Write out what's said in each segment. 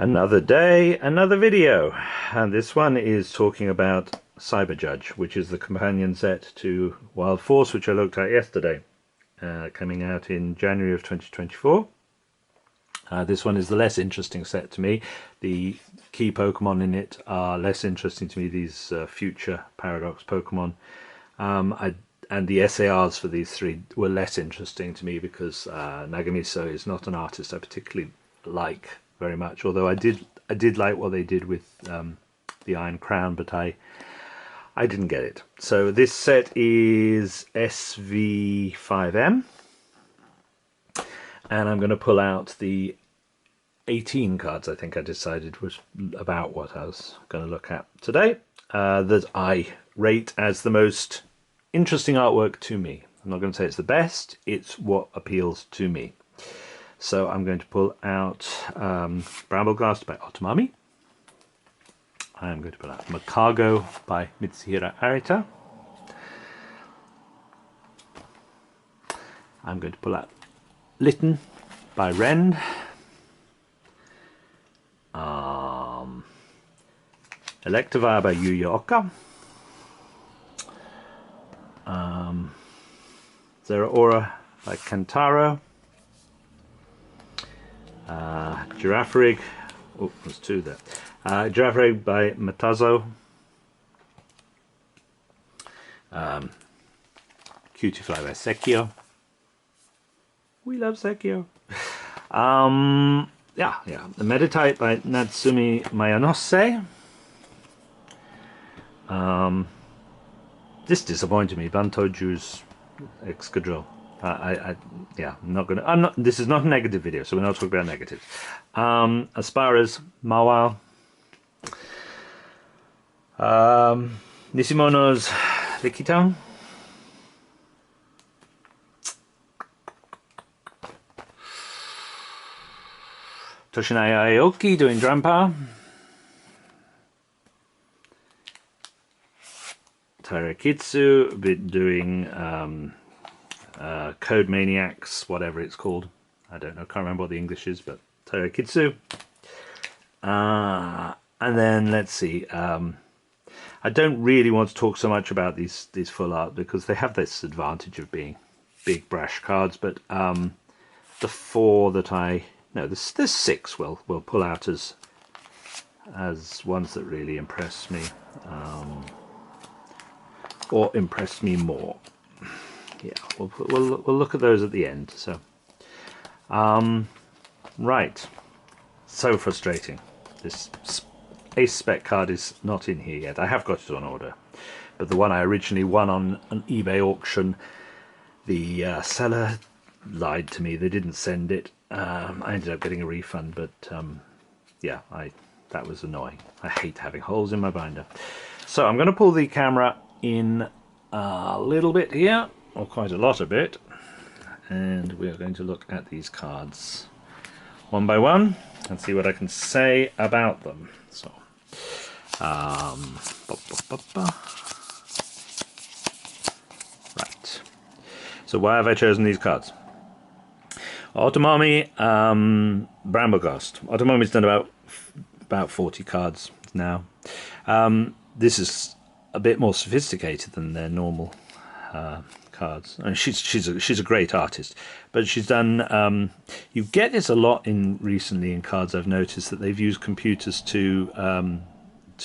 Another day, another video, and this one is talking about Cyber Judge, which is the companion set to Wild Force, which I looked at yesterday, coming out in January of 2024. This one is the less interesting set to me. The key Pokemon in it are less interesting to me, these future Paradox Pokemon. And the SARs for these three were less interesting to me because Nagamiso is not an artist I particularly like very much, although I did like what they did with the Iron Crown, but I didn't get it. So this set is SV5M, and I'm going to pull out the 18 cards I think I decided was about what I was going to look at today, that I rate as the most interesting artwork to me. I'm not going to say it's the best, it's what appeals to me. So I'm going to pull out Brambleghast by Otomami. I'm going to pull out Makago by Mitsuhiro Arita. I'm going to pull out Litten by Rend. Electivire by Yuya Oka. Zeraora by Kantaro. Girafarig, oh, there's two there. Girafarig by Matazo. Cutiefly by Sekio. We love Sekio. Yeah. The Meditite by Natsumi Mayanose. This disappointed me. Bantoju's Excadrill. Yeah, I'm not. This is not a negative video, so we're not talking about negatives. Aspara's Mawile. Nisimono's Lickitung. Toshinai Aoki doing Drampa. Tairakitsu doing Code Maniacs, whatever it's called. I don't know, can't remember what the English is, but Tairakitsu. And then let's see. I don't really want to talk so much about these full art because they have this advantage of being big brash cards, but the four that there's six we'll pull out as ones that really impress me, or impress me more. Yeah, we'll look at those at the end. So, right. So frustrating. This Ace Spec card is not in here yet. I have got it on order, but the one I originally won on an eBay auction, the seller lied to me. They didn't send it. I ended up getting a refund, but yeah, that was annoying. I hate having holes in my binder. So I'm going to pull the camera in a little bit here, or quite a lot of it, and we are going to look at these cards one by one and see what I can say about them. So, right. So why have I chosen these cards? Otomami, Brambleghast. Otomami's done about 40 cards now. This is a bit more sophisticated than their normal cards. I mean, she's a great artist, but she's done. You get this a lot recently in cards. I've noticed that they've used computers to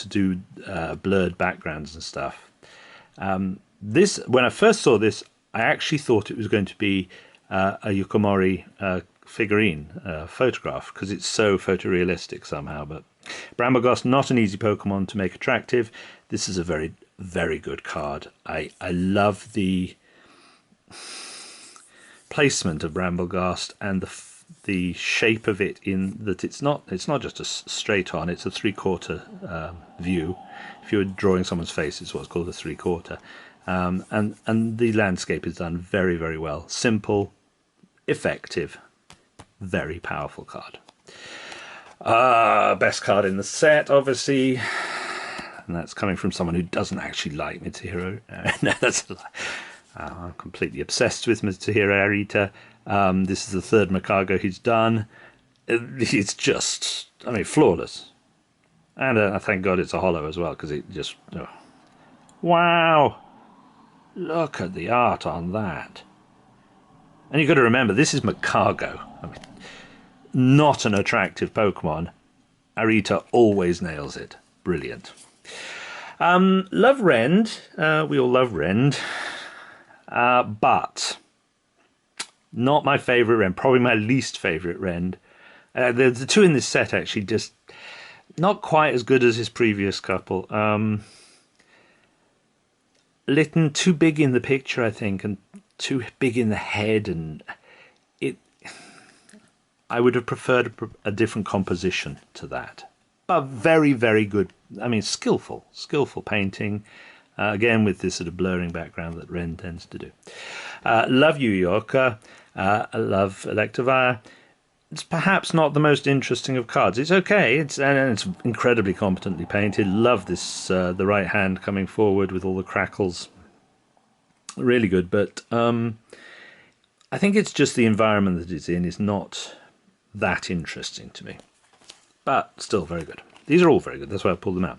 do blurred backgrounds and stuff. This, when I first saw this, I actually thought it was going to be a Yukomori figurine photograph because it's so photorealistic somehow. But Brambleghast, not an easy Pokemon to make attractive. This is a very, very good card. I love the placement of Brambleghast and the shape of it, in that it's not just a straight on, it's a three-quarter view. If you were drawing someone's face, it's what's called a three-quarter. And the landscape is done very, very well. Simple, effective, very powerful card. Best card in the set, obviously. And that's coming from someone who doesn't actually like Mitsuhiro. No, that's a lie. I'm completely obsessed with Mitsuhiro Arita. This is the third Makago he's done. It's just, I mean, flawless. And thank God it's a holo as well, because it just... Oh. Wow! Look at the art on that. And you've got to remember, this is Macago. I mean, not an attractive Pokemon. Arita always nails it. Brilliant. Love Rend. We all love Rend. But not my favourite Rend. Probably my least favourite Rend. The two in this set actually just not quite as good as his previous couple. Litten too big in the picture, I think, and too big in the head, and it. I would have preferred a different composition to that, but very, very good. I mean, skillful painting. Again, with this sort of blurring background that Ren tends to do. Love Yu Yorker. I love Electivire. It's perhaps not the most interesting of cards. It's okay. It's incredibly competently painted. Love this the right hand coming forward with all the crackles. Really good, but I think it's just the environment that it's in is not that interesting to me. But still very good. These are all very good. That's why I pulled them out.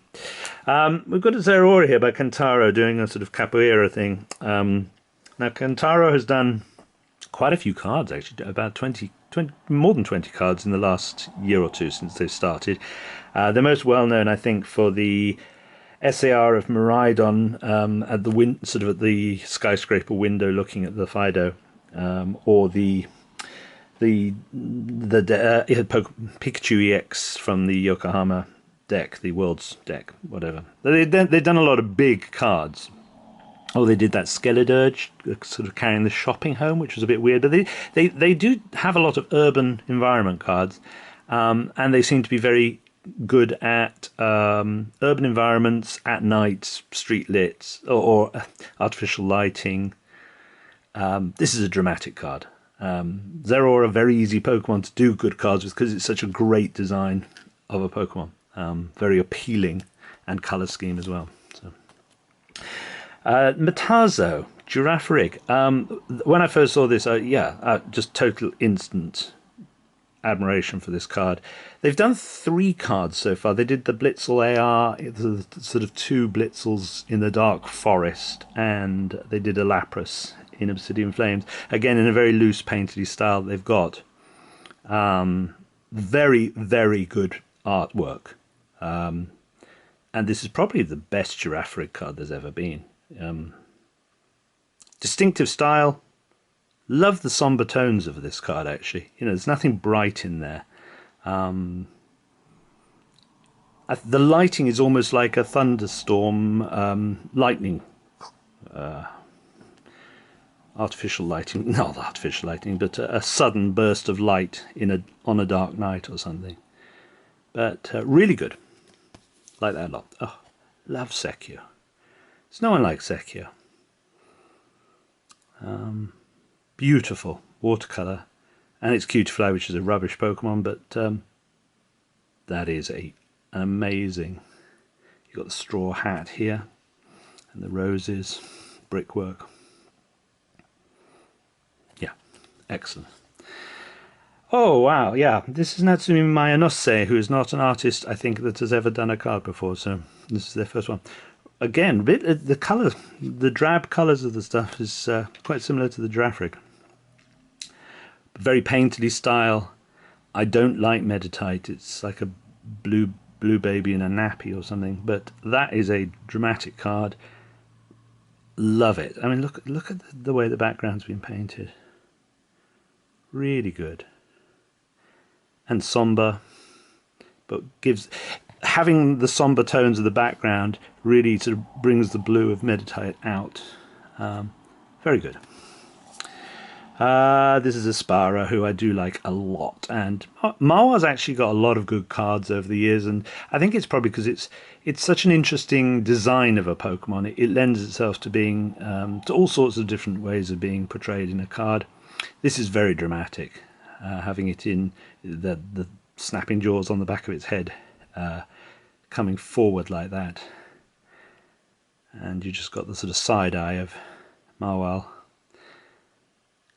We've got a Zeraora here by Kantaro doing a sort of capoeira thing. Now Kantaro has done quite a few cards, actually, about 20, more than 20 cards in the last year or two since they've started. They're most well known, I think, for the SAR of Miraidon at the sort of at the skyscraper window, looking at the Fido, or the Pikachu EX from the Yokohama deck, the World's deck, whatever. They've done a lot of big cards. Oh, they did that Skeledirge, sort of carrying the shopping home, which was a bit weird. But they do have a lot of urban environment cards, and they seem to be very good at urban environments at night, street lit, or artificial lighting. This is a dramatic card. Zeraora, a very easy Pokemon to do good cards with because it's such a great design of a Pokemon. Very appealing, and colour scheme as well. So. Metazo, Girafarig. When I first saw this, just total instant admiration for this card. They've done 3 cards so far. They did the Blitzel AR, the sort of 2 Blitzels in the Dark Forest, and they did a Lapras in Obsidian Flames. Again, in a very loose, painterly style they've got. Very, very good artwork. And this is probably the best Girafarig card there's ever been. Distinctive style. Love the somber tones of this card, actually. You know, there's nothing bright in there. The lighting is almost like a thunderstorm, lightning. Artificial lighting, not artificial lighting, but a sudden burst of light on a dark night or something. But really good. Like that a lot. Oh, love Sekio. There's no one like Sekio. Beautiful watercolor, and it's Cutiefly, which is a rubbish Pokemon, but that is an amazing. You've got the straw hat here, and the roses, brickwork. Yeah, excellent. Oh wow, yeah, this is Natsumi Mayanose, who is not an artist, I think, that has ever done a card before, so this is their first one. Again, the colour, the drab colours of the stuff is quite similar to the Girafarig. Very painterly style. I don't like Meditite. It's like a blue baby in a nappy or something. But that is a dramatic card. Love it. I mean, look at the way the background's been painted. Really good. And somber, but having the somber tones of the background really sort of brings the blue of Meditite out. Very good. This is Aspara, who I do like a lot, and Mawa's actually got a lot of good cards over the years, and I think it's probably because it's such an interesting design of a Pokemon. It lends itself to being to all sorts of different ways of being portrayed in a card. This is very dramatic, having it in the snapping jaws on the back of its head, coming forward like that, and you just got the sort of side eye of Mawile.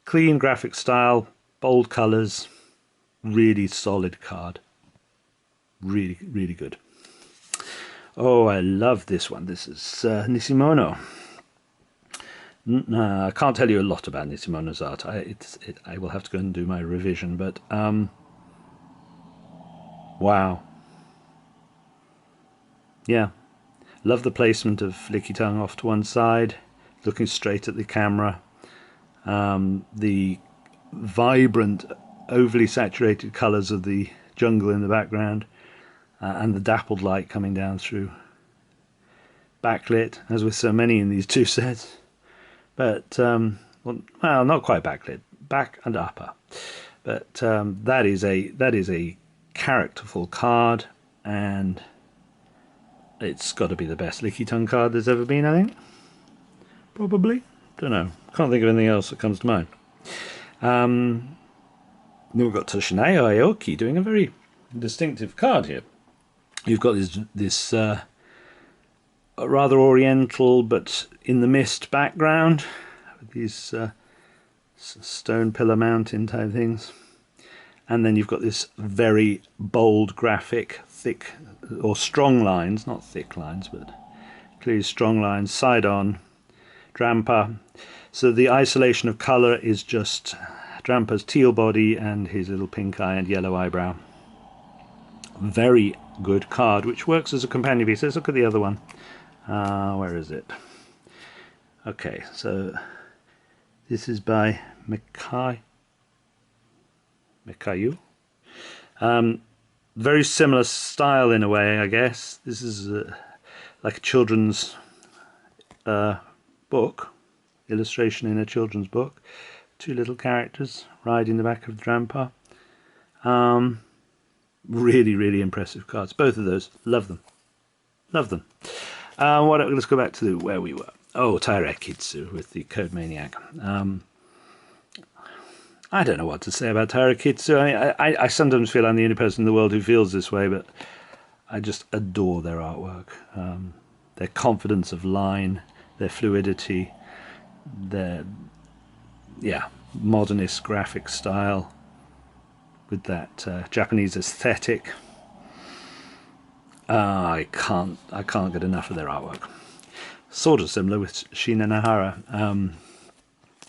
Clean graphic style, bold colours, really solid card. Really, really good. Oh, I love this one. This is Nisimono. I can't tell you a lot about Nisimono's art. I will have to go and do my revision, but wow. Yeah. Love the placement of Lickitung off to one side, looking straight at the camera. The vibrant, overly saturated colours of the jungle in the background, and the dappled light coming down through. Backlit, as with so many in these two sets. But, well, not quite backlit, back and upper. But that is a characterful card, and it's got to be the best Lickitung card there's ever been, I think. Probably. Don't know. Can't think of anything else that comes to mind. Then we've got Toshinayo Aoki doing a very distinctive card here. You've got this rather oriental but in the mist background with these stone pillar mountain type things, and then you've got this very bold graphic, thick or strong lines, not thick lines but clearly strong lines, side on Drampa. So the isolation of colour is just Drampa's teal body and his little pink eye and yellow eyebrow. Very good card, which works as a companion piece. Let's look at the other one. Where is it? Okay, so this is by Mikayu. Very similar style in a way, I guess. This is like a children's book, illustration in a children's book. Two little characters riding the back of the Drampa. Really, really impressive cards. Both of those. Love them. Love them. Let's go back to where we were. Oh, Tairekitsu with the Code Maniac. I don't know what to say about Tairekitsu. I sometimes feel I'm the only person in the world who feels this way, but I just adore their artwork. Their confidence of line, their fluidity, their modernist graphic style with that Japanese aesthetic. I can't get enough of their artwork. Sort of similar with Shina Nahara.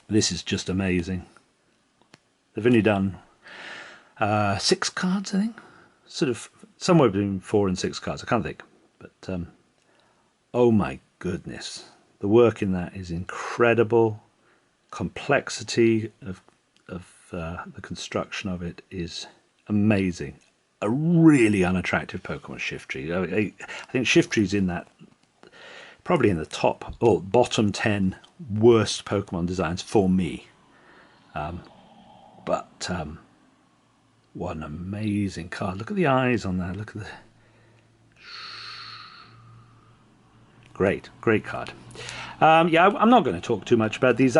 This is just amazing. They've only done 6 cards, I think. Sort of somewhere between 4 and 6 cards. I can't think. But oh my goodness, the work in that is incredible. Complexity of the construction of it is amazing. A really unattractive Pokemon Shiftry. I think Shiftry's in that, probably in the top or bottom 10 worst Pokemon designs for me. But what an amazing card. Look at the eyes on that. Look at the... Great card. I'm not going to talk too much about these.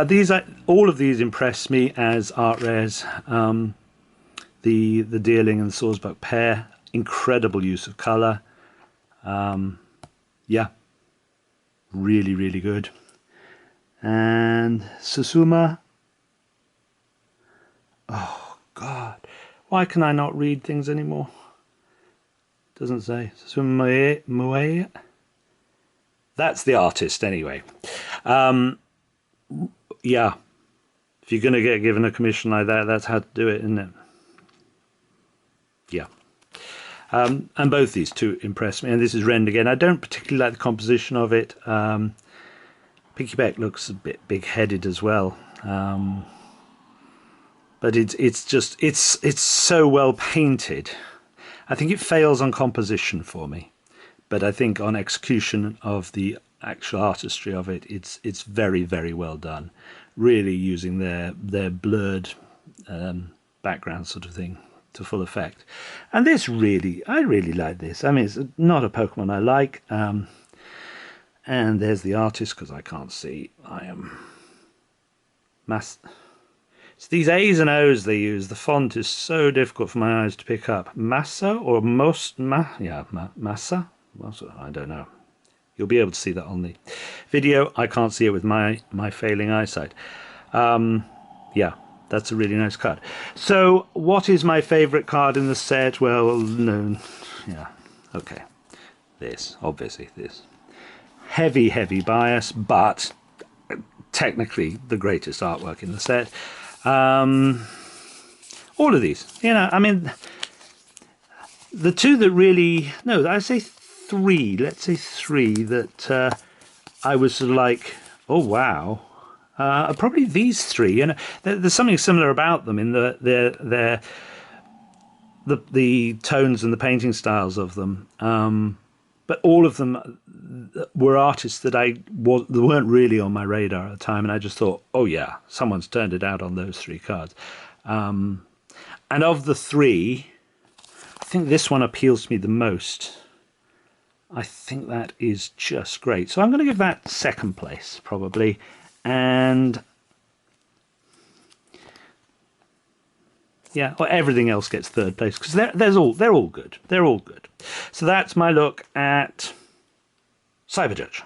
All of these impress me as art rares. The Deerling and the Swordsbuck pair, incredible use of colour. Really, really good. And Susuma. Oh God, why can I not read things anymore? Doesn't say. Susuma Mue. That's the artist anyway. If you're going to get given a commission like that, that's how to do it, isn't it? Yeah. And both these two impress me. And this is Rend again. I don't particularly like the composition of it. Pinky Beck looks a bit big-headed as well. But it's so well painted. I think it fails on composition for me. But I think on execution of the actual artistry of it, it's very, very well done. Really using their blurred background sort of thing to full effect. And I really like this. I mean, it's not a Pokemon I like. And there's the artist, because I can't see. It's these A's and O's they use. The font is so difficult for my eyes to pick up. Massa or Massa? I don't know. You'll be able to see that on the video. I can't see it with my failing eyesight. That's a really nice card. So, what is my favourite card in the set? Well, no, yeah, okay. This, obviously, this. Heavy, heavy bias, but technically the greatest artwork in the set. All of these, you know, I mean, the two that really, no, I say three, let's say three that I was sort of like, oh wow, probably these three, and there's something similar about them in the tones and the painting styles of them. But all of them were artists that that weren't really on my radar at the time, and I just thought, oh yeah, someone's turned it out on those three cards. And of the three, I think this one appeals to me the most. I think that is just great. So I'm going to give that second place, probably. And yeah, well, everything else gets third place because they're all good. They're all good. So that's my look at Cyberjudge.